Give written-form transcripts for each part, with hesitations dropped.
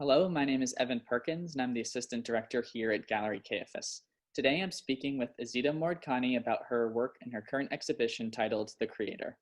Hello, my name is Evan Perkins, and I'm the Assistant Director here at Gallery KFS. Today I'm speaking with Azita Moradkhani about her work in her current exhibition titled The Creator.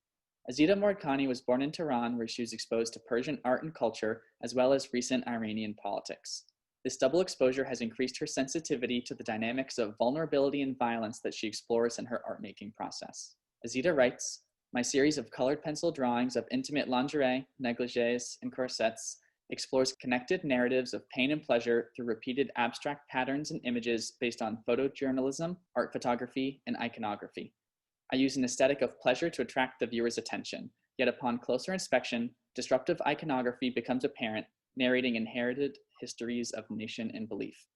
Azita Moradkhani was born in Tehran, where she was exposed to Persian art and culture, as well as recent Iranian politics. This double exposure has increased her sensitivity to the dynamics of vulnerability and violence that she explores in her art-making process. Azita writes, "My series of colored pencil drawings of intimate lingerie, negligées, and corsets explores connected narratives of pain and pleasure through repeated abstract patterns and images based on photojournalism, art photography, and iconography. I use an aesthetic of pleasure to attract the viewer's attention, yet upon closer inspection, disruptive iconography becomes apparent, narrating inherited histories of nation and belief."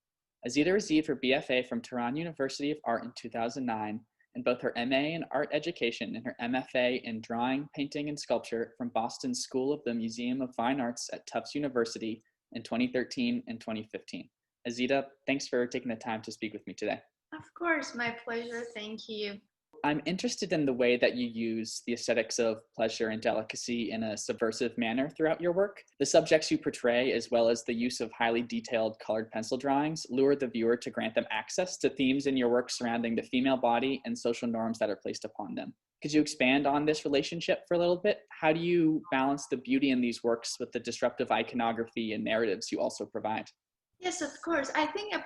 Azita received her BFA from Tehran University of Art in 2009, and both her MA in art education and her MFA in drawing, painting, and sculpture from Boston's School of the Museum of Fine Arts at Tufts University in 2013 and 2015. Azita, thanks for taking the time to speak with me today. Of course, my pleasure. Thank you. I'm interested in the way that you use the aesthetics of pleasure and delicacy in a subversive manner throughout your work. The subjects you portray, as well as the use of highly detailed colored pencil drawings, lure the viewer to grant them access to themes in your work surrounding the female body and social norms that are placed upon them. Could you expand on this relationship for a little bit? How do you balance the beauty in these works with the disruptive iconography and narratives you also provide? Yes, of course. I think a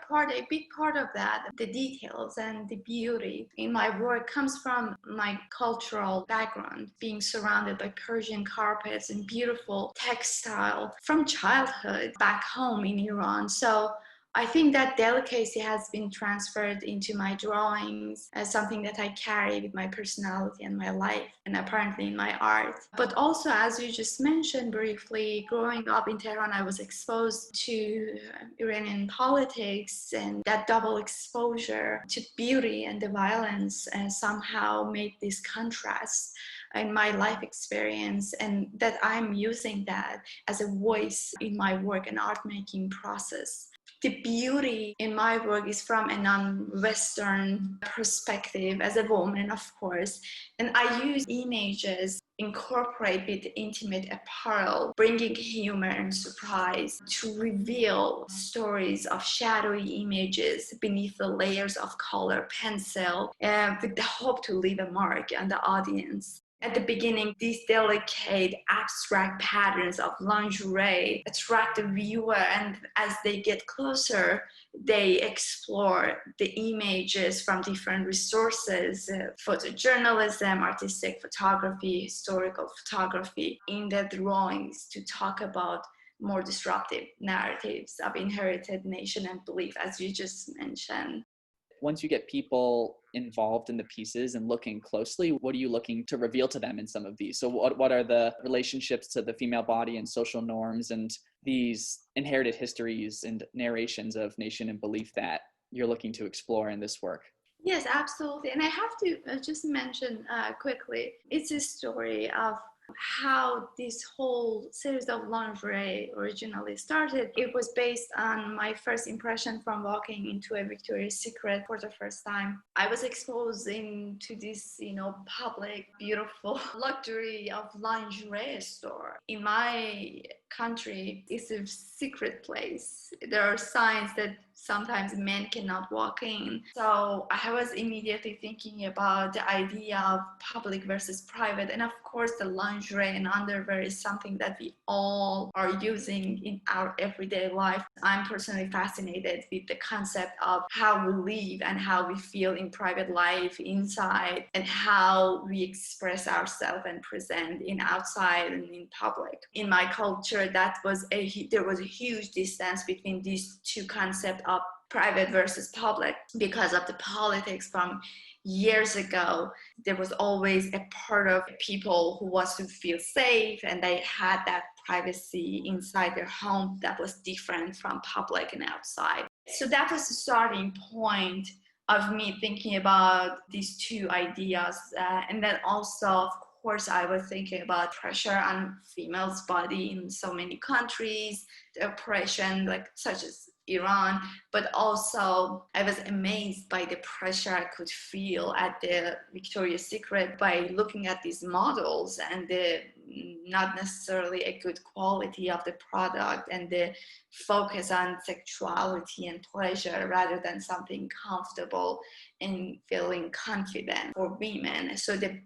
big part of that, the details and the beauty in my work comes from my cultural background, being surrounded by Persian carpets and beautiful textile from childhood back home in Iran. So I think that delicacy has been transferred into my drawings as something that I carry with my personality and my life, and apparently in my art. But also, as you just mentioned briefly, growing up in Tehran, I was exposed to Iranian politics, and that double exposure to beauty and the violence somehow made this contrast in my life experience, and that I'm using that as a voice in my work and art making process. The beauty in my work is from a non-Western perspective as a woman, of course. And I use images incorporate with intimate apparel, bringing humor and surprise to reveal stories of shadowy images beneath the layers of color pencil, with the hope to leave a mark on the audience. At the beginning, these delicate abstract patterns of lingerie attract the viewer, and as they get closer, they explore the images from different resources, photojournalism, artistic photography, historical photography, in the drawings to talk about more disruptive narratives of inherited nation and belief, as you just mentioned. Once you get people involved in the pieces and looking closely, what are you looking to reveal to them in some of these? So what are the relationships to the female body and social norms and these inherited histories and narrations of nation and belief that you're looking to explore in this work? Yes, absolutely. And I have to just mention quickly, it's a story of how this whole series of lingerie originally started. It was based on my first impression from walking into a Victoria's Secret for the first time. I was exposed into this, public, beautiful luxury of lingerie store. In my country, it's a secret place. There are signs that sometimes men cannot walk in. So I was immediately thinking about the idea of public versus private. And of course, the lingerie and underwear is something that we all are using in our everyday life. I'm personally fascinated with the concept of how we live and how we feel in private life, inside, and how we express ourselves and present in outside and in public. In my culture, there was a huge distance between these two concepts of private versus public because of the politics from years ago. There was always a part of people who wants to feel safe, and they had that privacy inside their home that was different from public and outside. So that was the starting point of me thinking about these two ideas. And then also, of course, I was thinking about pressure on females' body in so many countries, the oppression such as Iran, but also I was amazed by the pressure I could feel at the Victoria's Secret by looking at these models and the not necessarily a good quality of the product, and the focus on sexuality and pleasure rather than something comfortable and feeling confident for women. So the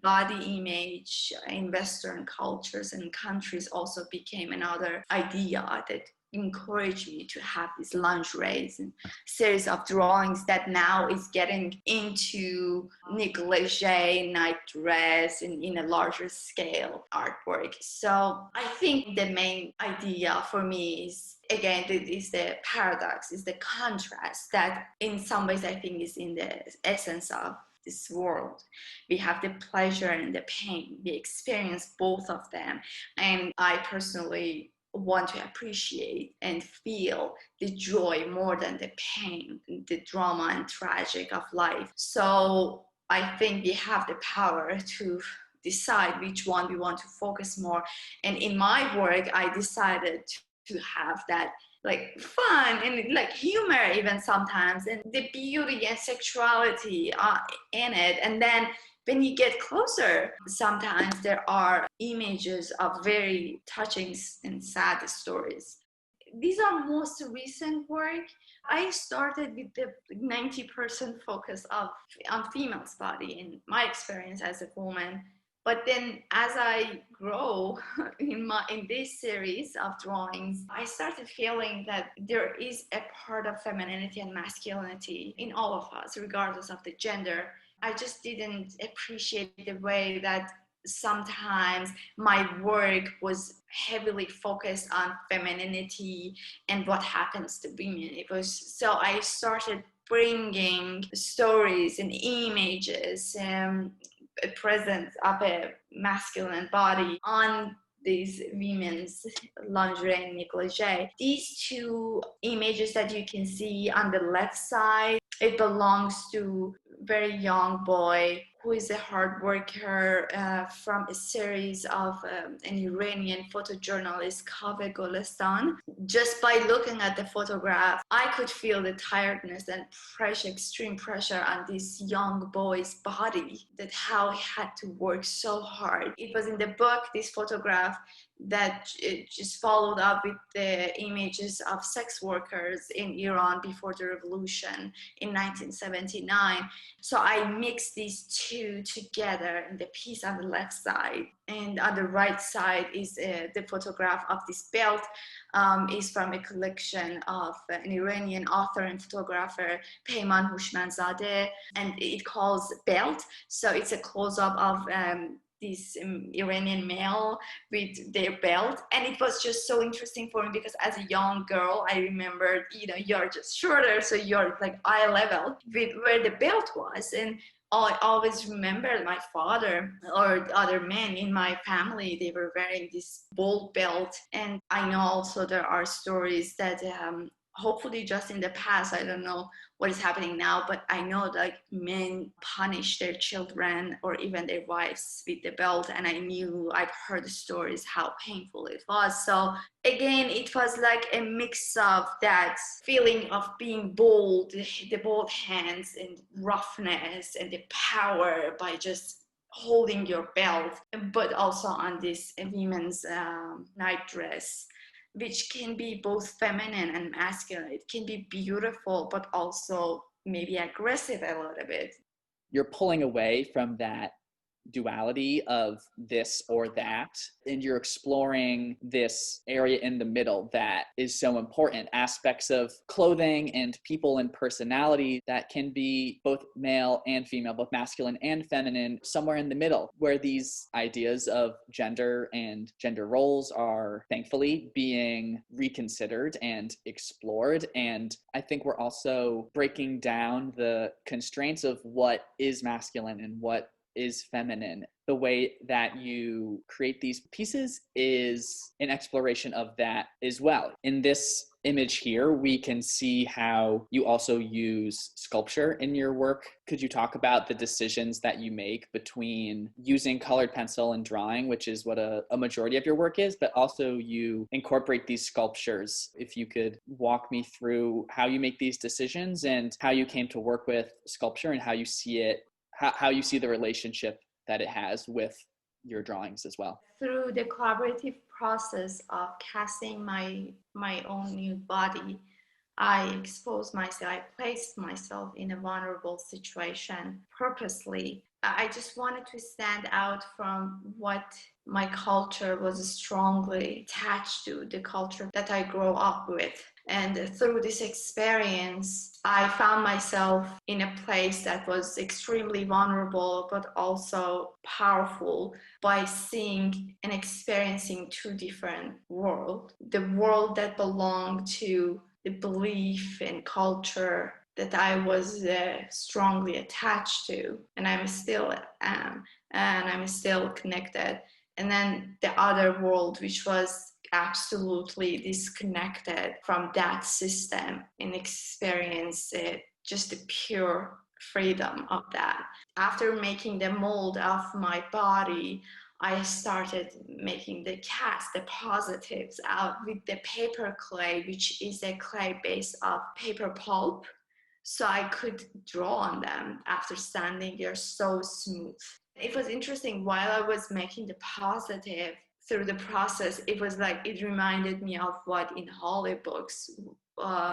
body image in Western cultures and countries also became another idea that encouraged me to have these lingeries and series of drawings that now is getting into negligee, night dress, and in a larger scale artwork. So I think the main idea for me is, again, is the paradox, is the contrast that in some ways I think is in the essence of this world. We have the pleasure and the pain. We experience both of them. And I personally want to appreciate and feel the joy more than the pain, the drama and tragic of life. So I think we have the power to decide which one we want to focus more. And in my work, I decided to have that like fun and like humor even sometimes, and the beauty and sexuality in it. And then when you get closer, sometimes there are images of very touching and sad stories. These are most recent work. I started with the 90% focus on female's body in my experience as a woman. But then as I grow in this series of drawings, I started feeling that there is a part of femininity and masculinity in all of us, regardless of the gender. I just didn't appreciate the way that sometimes my work was heavily focused on femininity and what happens to women. So I started bringing stories and images and a presence of a masculine body on these women's lingerie and negligee. These two images that you can see on the left side, it belongs to a very young boy who is a hard worker from a series of an Iranian photojournalist, Kaveh Golestan. Just by looking at the photograph, I could feel the tiredness and pressure, extreme pressure on this young boy's body, that how he had to work so hard. It was in the book, this photograph, that it just followed up with the images of sex workers in Iran before the revolution in 1979. So I mixed these two together in the piece on the left side. And on the right side is the photograph of this belt. Is from a collection of an Iranian author and photographer, Peyman Houshmandzadeh, and it calls Belt. So it's a close-up of this Iranian male with their belt. And it was just so interesting for me because as a young girl, I remembered, you're just shorter, so you're like eye level with where the belt was. And I always remember my father or other men in my family, they were wearing this bold belt. And I know also there are stories that hopefully just in the past, I don't know what is happening now, but I know that men punish their children or even their wives with the belt. And I've heard the stories how painful it was. So again, it was like a mix of that feeling of being bold, the bold hands and roughness and the power by just holding your belt, but also on this women's night dress, which can be both feminine and masculine. It can be beautiful, but also maybe aggressive a little bit. You're pulling away from that duality of this or that, and you're exploring this area in the middle that is so important, aspects of clothing and people and personality that can be both male and female, both masculine and feminine, somewhere in the middle, where these ideas of gender and gender roles are thankfully being reconsidered and explored. And I think we're also breaking down the constraints of what is masculine and what is feminine. The way that you create these pieces is an exploration of that as well. In this image here, we can see how you also use sculpture in your work. Could you talk about the decisions that you make between using colored pencil and drawing, which is what a majority of your work is, but also you incorporate these sculptures? If you could walk me through how you make these decisions and how you came to work with sculpture and how you see it, how you see the relationship that it has with your drawings as well? Through the collaborative process of casting my own nude body, I exposed myself, I placed myself in a vulnerable situation purposely. I just wanted to stand out from what my culture was strongly attached to, the culture that I grew up with. And through this experience, I found myself in a place that was extremely vulnerable, but also powerful by seeing and experiencing two different worlds. The world that belonged to the belief and culture that I was strongly attached to, and I'm still am, and I'm still connected. And then the other world, which was absolutely disconnected from that system, and experience it, just the pure freedom of that. After making the mold of my body, I started making the cast, the positives out with the paper clay, which is a clay base of paper pulp. So I could draw on them after standing. They're so smooth. It was interesting while I was making the positive through the process, it was like it reminded me of what in holy books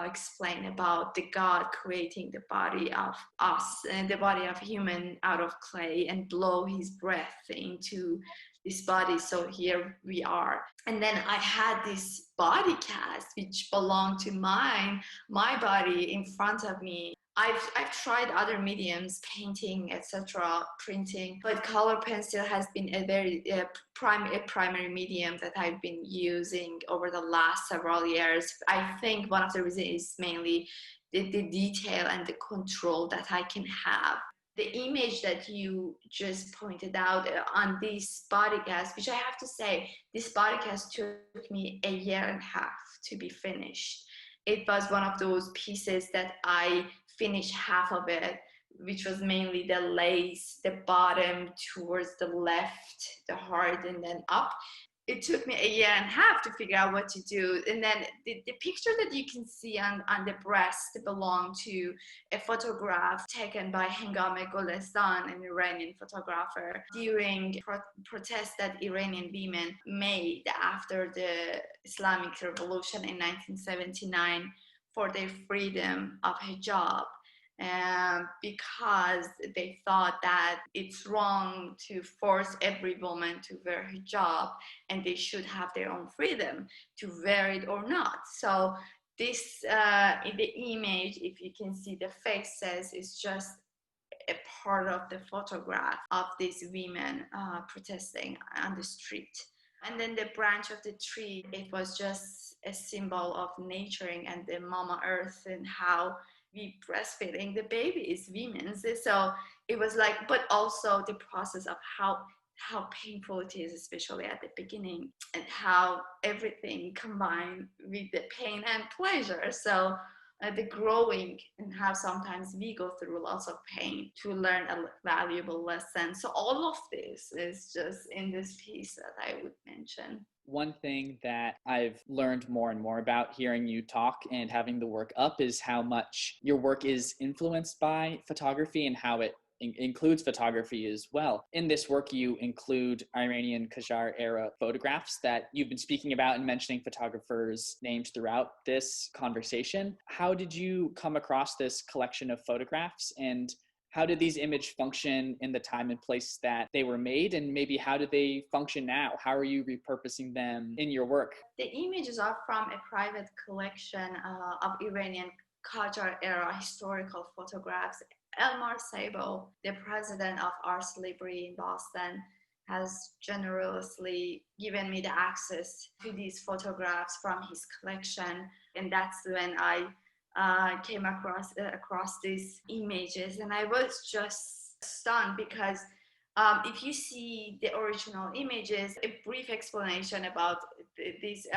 explain about the God creating the body of us and the body of human out of clay and blow his breath into this body. So here we are. And then I had this body cast which belonged to my body in front of me. I've tried other mediums, painting, etc., printing, but color pencil has been a very primary medium that I've been using over the last several years. I think one of the reasons is mainly the detail and the control that I can have. The image that you just pointed out on this body cast, which I have to say, this body cast took me a year and a half to be finished. It was one of those pieces that I finished half of it, which was mainly the lace, the bottom towards the left, the heart, and then up. It took me a year and a half to figure out what to do. And then the picture that you can see on the breast belonged to a photograph taken by Hengame Golestan, an Iranian photographer, during protests that Iranian women made after the Islamic Revolution in 1979 for their freedom of hijab. Because they thought that it's wrong to force every woman to wear hijab and they should have their own freedom to wear it or not. So this, in the image, if you can see the faces, is just a part of the photograph of these women protesting on the street. And then the branch of the tree, it was just a symbol of nurturing and the Mama Earth and how we breastfeeding the baby is women's. So it was like, but also the process of how painful it is, especially at the beginning, and how everything combined with the pain and pleasure. So the growing and how sometimes we go through lots of pain to learn a valuable lesson. So all of this is just in this piece that I would mention. One thing that I've learned more and more about hearing you talk and having the work up is how much your work is influenced by photography and how it includes photography as well. In this work, you include Iranian Qajar era photographs that you've been speaking about and mentioning photographers' names throughout this conversation. How did you come across this collection of photographs, and how did these images function in the time and place that they were made, and maybe how do they function now? How are you repurposing them in your work? The images are from a private collection of Iranian Qajar era historical photographs. Elmar Sabo, the president of Ars Libri in Boston, has generously given me the access to these photographs from his collection. And that's when I came across these images, and I was just stunned because if you see the original images, a brief explanation about these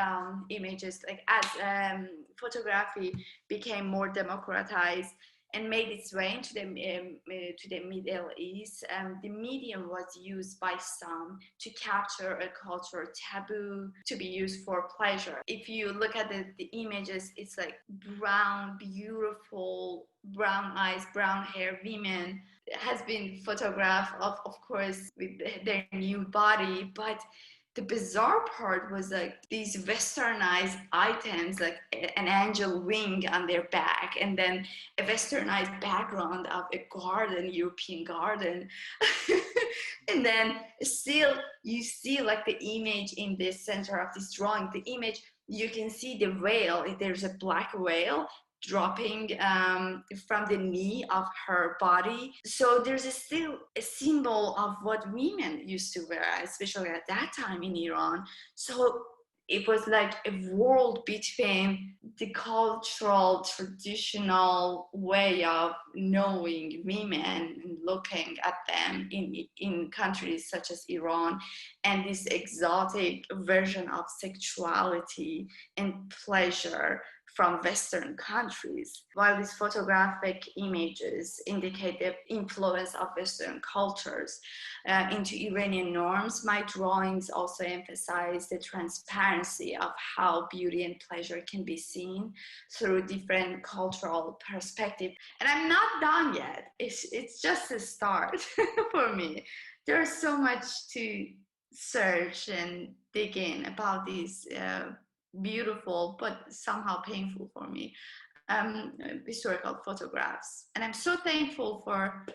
images, like as photography became more democratized and made its way into the Middle East, the medium was used by some to capture a culture taboo to be used for pleasure. If you look at the images, it's like brown, beautiful, brown eyes, brown hair women has been photographed of course with their new body, but the bizarre part was like these westernized items, like an angel wing on their back, and then a westernized background of a garden, European garden. And then still you see like the image in the center of this drawing, the image, you can see the whale. There's a black whale dropping from the knee of her body. So there's still a symbol of what women used to wear, especially at that time in Iran. So it was like a world between the cultural, traditional way of knowing women and looking at them in countries such as Iran, and this exotic version of sexuality and pleasure from Western countries. While these photographic images indicate the influence of Western cultures into Iranian norms, my drawings also emphasize the transparency of how beauty and pleasure can be seen through different cultural perspectives. And I'm not done yet. It's just a start for me. There's so much to search and dig in about these beautiful but somehow painful for me historical photographs. And I'm so thankful for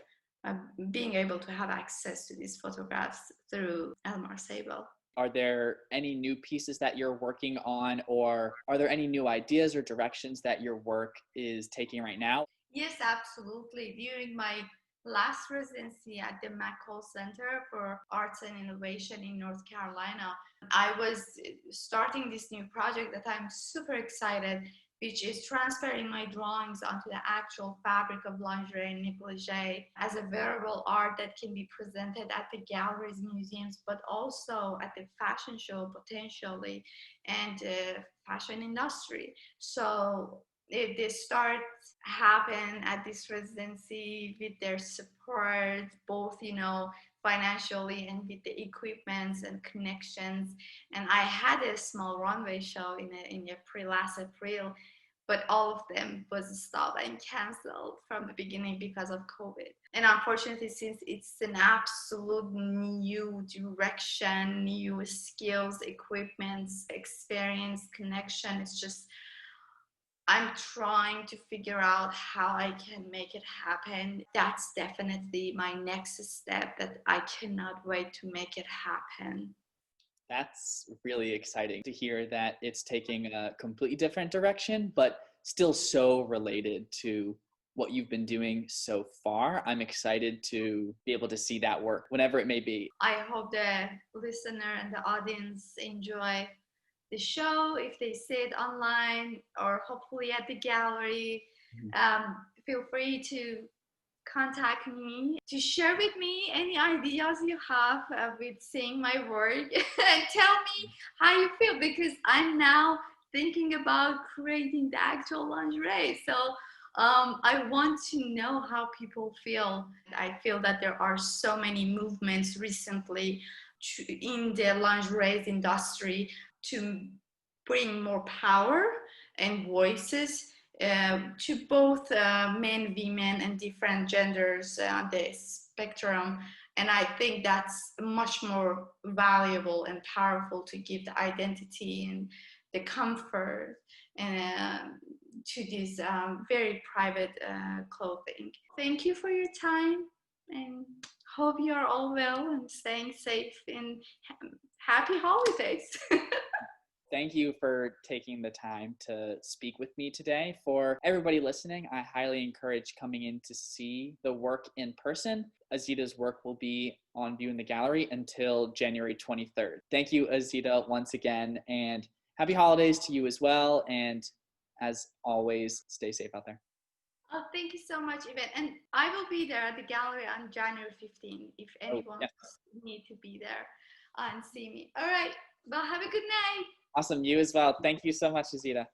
being able to have access to these photographs through Elmar Sable. Are there any new pieces that you're working on, or are there any new ideas or directions that your work is taking right now? Yes, absolutely. During my last residency at the McCall Center for Arts and Innovation in North Carolina, I was starting this new project that I'm super excited, which is transferring my drawings onto the actual fabric of lingerie and negligee as a wearable art that can be presented at the galleries, museums, but also at the fashion show potentially, and fashion industry. So the start happened at this residency with their support, both, financially and with the equipments and connections. And I had a small runway show in April, last April, but all of them was stopped and canceled from the beginning because of COVID. And unfortunately, since it's an absolute new direction, new skills, equipments, experience, connection, it's just I'm trying to figure out how I can make it happen. That's definitely my next step that I cannot wait to make it happen. That's really exciting to hear that it's taking a completely different direction, but still so related to what you've been doing so far. I'm excited to be able to see that work, whenever it may be. I hope the listener and the audience enjoy the show, if they see it online or hopefully at the gallery. Feel free to contact me to share with me any ideas you have with seeing my work and tell me how you feel, because I'm now thinking about creating the actual lingerie. So I want to know how people feel. I feel that there are so many movements recently in the lingerie industry to bring more power and voices to both men, women, and different genders on the spectrum. And I think that's much more valuable and powerful to give the identity and the comfort to this very private clothing. Thank you for your time, and hope you are all well and staying safe, and happy holidays. Thank you for taking the time to speak with me today. For everybody listening, I highly encourage coming in to see the work in person. Azita's work will be on view in the gallery until January 23rd. Thank you, Azita, once again, and happy holidays to you as well. And as always, stay safe out there. Oh, thank you so much, Yvette. And I will be there at the gallery on January 15th if anyone need to be there and see me. All right. Well, have a good night. Awesome. You as well. Thank you so much, Azita.